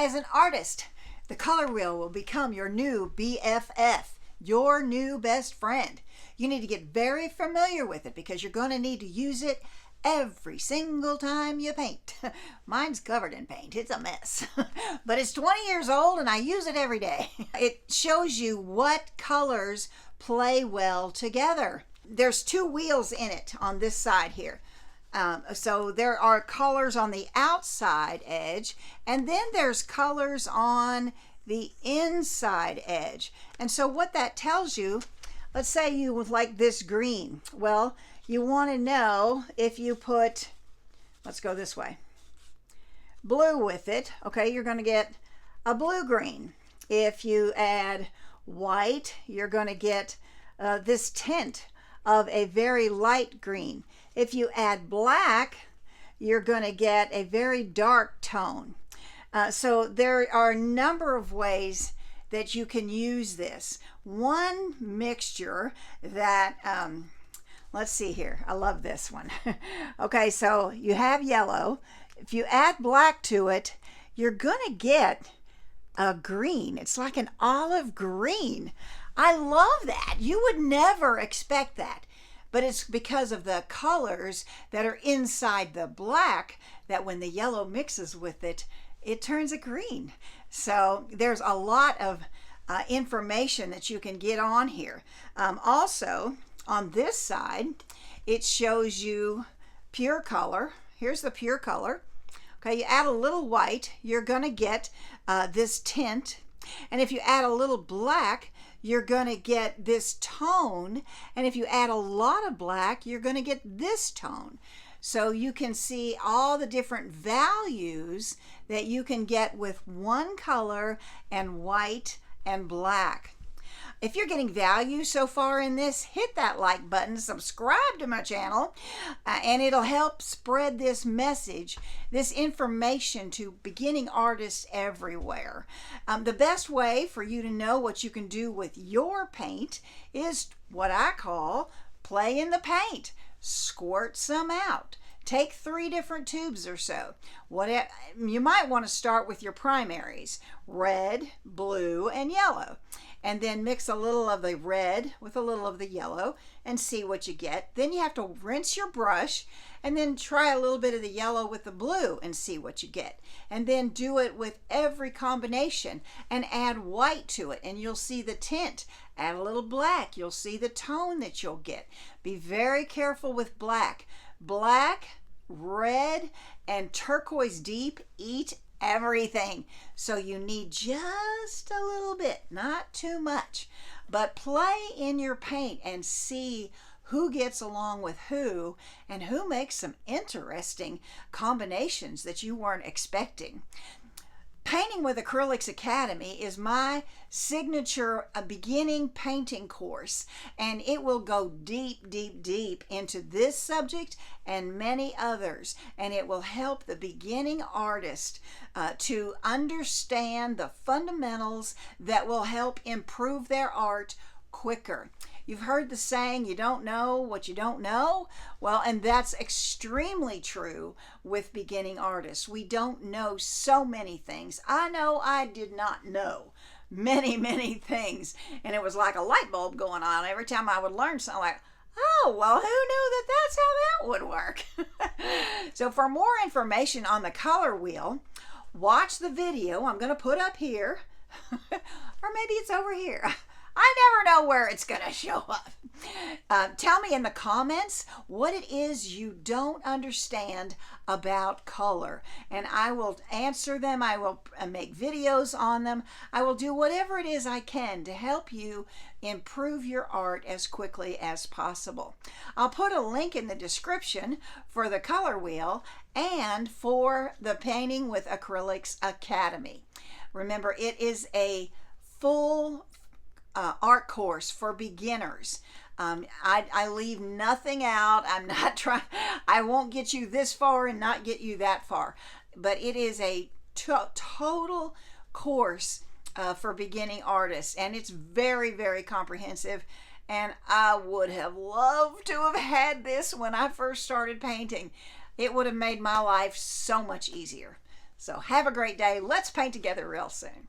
As an artist, the color wheel will become your new BFF, your new best friend. You need to get very familiar with it because you're going to need to use it every single time you paint. Mine's covered in paint. It's a mess. But it's 20 years old and I use it every day. It shows you what colors play well together. There's two wheels in it on this side here. So there are colors on the outside edge, and then there's colors on the inside edge. And so what that tells you, let's say you would like this green. Well, you want to know if you put, let's go this way, blue with it, okay, you're going to get a blue-green. If you add white, you're going to get this tint of a very light green. If you add black, you're going to get a very dark tone. So there are a number of ways that you can use this. One mixture that, let's see here, I love this one. Okay, so you have yellow. If you add black to it, you're going to get a green. It's like an olive green. I love that. You would never expect that. But it's because of the colors that are inside the black that when the yellow mixes with it, it turns a green. So there's a lot of information that you can get on here. Also, on this side, it shows you pure color. Here's the pure color. Okay, you add a little white, you're going to get this tint. And if you add a little black, you're going to get this tone, and if you add a lot of black, you're going to get this tone. So you can see all the different values that you can get with one color and white and black. If you're getting value so far in this, hit that like button, subscribe to my channel, and it'll help spread this message, this information to beginning artists everywhere. The best way for you to know what you can do with your paint is what I call play in the paint. Squirt some out. Take 3 different tubes or so. You might want to start with your primaries, red, blue, and yellow. And then mix a little of the red with a little of the yellow and see what you get. Then you have to rinse your brush and then try a little bit of the yellow with the blue and see what you get. And then do it with every combination and add white to it and you'll see the tint. Add a little black, you'll see the tone that you'll get. Be very careful with black. Black, red, and turquoise deep eat everything. So you need just a little bit, not too much. But play in your paint and see who gets along with who and who makes some interesting combinations that you weren't expecting. Painting with Acrylics Academy is my signature beginning painting course, and it will go deep, deep, deep into this subject and many others, and it will help the beginning artist to understand the fundamentals that will help improve their art quicker. You've heard the saying, you don't know what you don't know. Well, and that's extremely true with beginning artists. We don't know so many things. I know I did not know many, many things. And it was like a light bulb going on. Every time I would learn something, like, oh, well, who knew that that's how that would work? So for more information on the color wheel, watch the video I'm going to put up here. Or maybe it's over here. I never know where it's going to show up. Tell me in the comments what it is you don't understand about color, and I will answer them. I will make videos on them. I will do whatever it is I can to help you improve your art as quickly as possible. I'll put a link in the description for the color wheel and for the Painting with Acrylics Academy. Remember, it is a full art course for beginners. I leave nothing out. I'm not trying, I won't get you this far and not get you that far, but it is a total course for beginning artists, and it's very, very comprehensive, and I would have loved to have had this when I first started painting. It would have made my life so much easier. So have a great day. Let's paint together real soon.